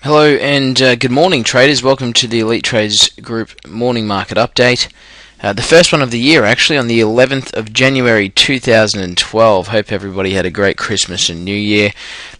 Hello and good morning, traders. Welcome to the Elite Traders Group morning market update. The first one of the year, actually, on the 11th of January 2012. Hope everybody had a great Christmas and New Year.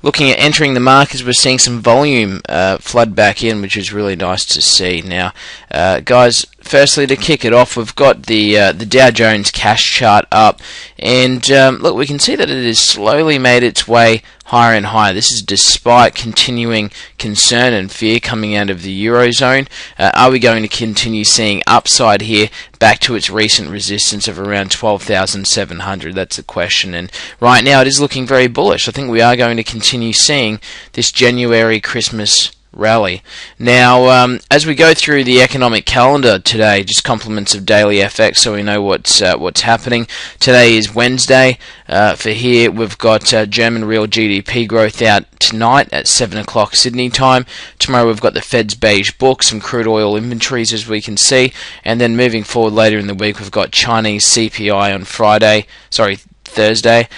Looking at entering the markets, we're seeing some volume flood back in, which is really nice to see. Now, guys, firstly, to kick it off, we've got the Dow Jones cash chart up, and look, we can see that it has slowly made its way higher and higher. This is despite continuing concern and fear coming out of the Eurozone. Are we going to continue seeing upside here back to its recent resistance of around 12,700? That's the question, and right now it is looking very bullish. I think we are going to continue seeing this January Christmas rally. Now, as we go through the economic calendar today, just compliments of daily FX so we know what's happening. Today is Wednesday. For here, we've got German real GDP growth out tonight at 7 o'clock Sydney time. Tomorrow we've got the Fed's beige book, some crude oil inventories as we can see, and then moving forward later in the week we've got Chinese CPI on Thursday,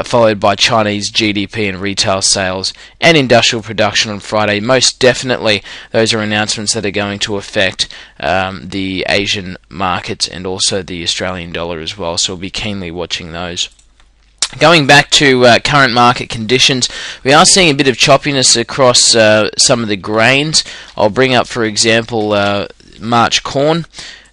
followed by Chinese GDP and retail sales and industrial production on Friday. Most definitely, those are announcements that are going to affect the Asian markets and also the Australian dollar as well, so we'll be keenly watching those. Going back to current market conditions, we are seeing a bit of choppiness across some of the grains. I'll bring up, for example, March corn.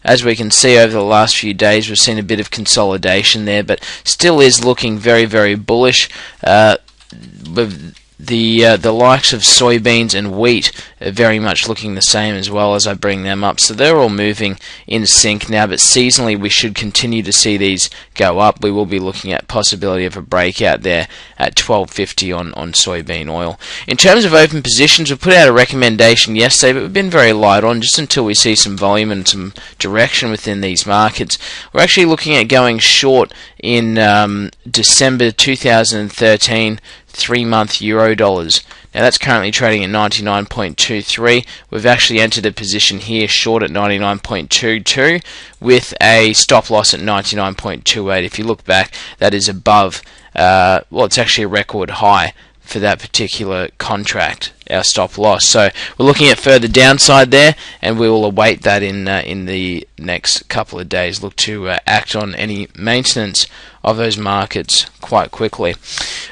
As we can see over the last few days, we've seen a bit of consolidation there, but still is looking very, very bullish. With the likes of soybeans and wheat are very much looking the same as well as I bring them up. So they're all moving in sync now, but seasonally we should continue to see these go up. We will be looking at possibility of a breakout there at $12.50 on soybean oil. In terms of open positions, we put out a recommendation yesterday, but we've been very light on just until we see some volume and some direction within these markets. We're actually looking at going short in December 2013 3-month euro dollars. Now that's currently trading at 99.23. We've actually entered a position here short at 99.22 with a stop loss at 99.28. If you look back, that is above, it's actually a record high for that particular contract, our stop loss. So we're looking at further downside there, and we will await that in the next couple of days. Look to act on any maintenance of those markets quite quickly.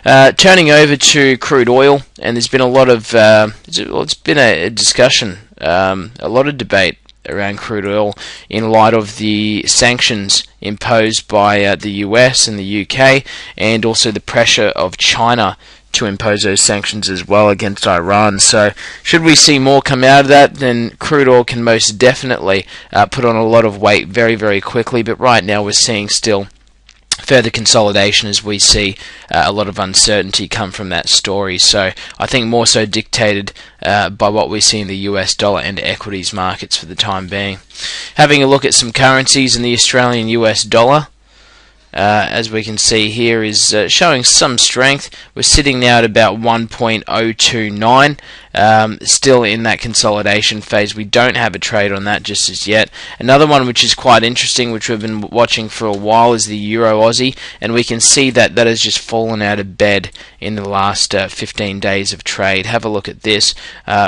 Turning over to crude oil, and there's been a lot of it's been a discussion, a lot of debate around crude oil in light of the sanctions imposed by the US and the UK, and also the pressure of China to impose those sanctions as well against Iran. So should we see more come out of that, then crude oil can most definitely put on a lot of weight very, very quickly. But right now we're seeing still further consolidation as we see a lot of uncertainty come from that story. So I think more so dictated by what we see in the US dollar and equities markets for the time being. Having a look at some currencies, in the Australian US dollar, as we can see here, is showing some strength. We're sitting now at about 1.029, still in that consolidation phase. We don't have a trade on that just as yet. Another one which is quite interesting, which we've been watching for a while, is the Euro Aussie, and we can see that that has just fallen out of bed in the last 15 days of trade. Have a look at this.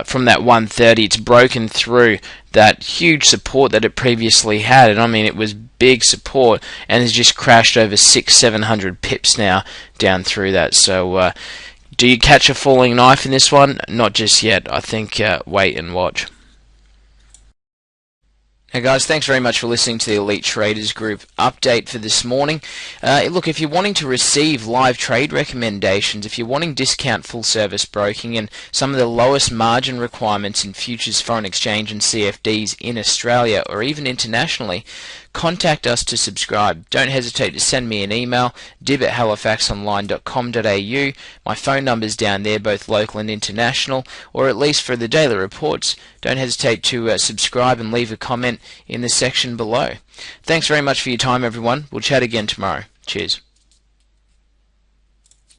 From that 130, it's broken through that huge support that it previously had, and I mean it was big support, and has just crashed over 600-700 pips now down through that. So do you catch a falling knife in this one? Not just yet. I think wait and watch. Hey guys, thanks very much for listening to the Elite Traders Group update for this morning. Look, if you're wanting to receive live trade recommendations, if you're wanting discount full service broking and some of the lowest margin requirements in futures, foreign exchange and CFDs in Australia or even internationally, contact us to subscribe. Don't hesitate to send me an email, dib@halifaxonline.com.au. My phone number's down there, both local and international, or at least for the daily reports. Don't hesitate to subscribe and leave a comment in the section below. Thanks very much for your time, everyone. We'll chat again tomorrow. Cheers.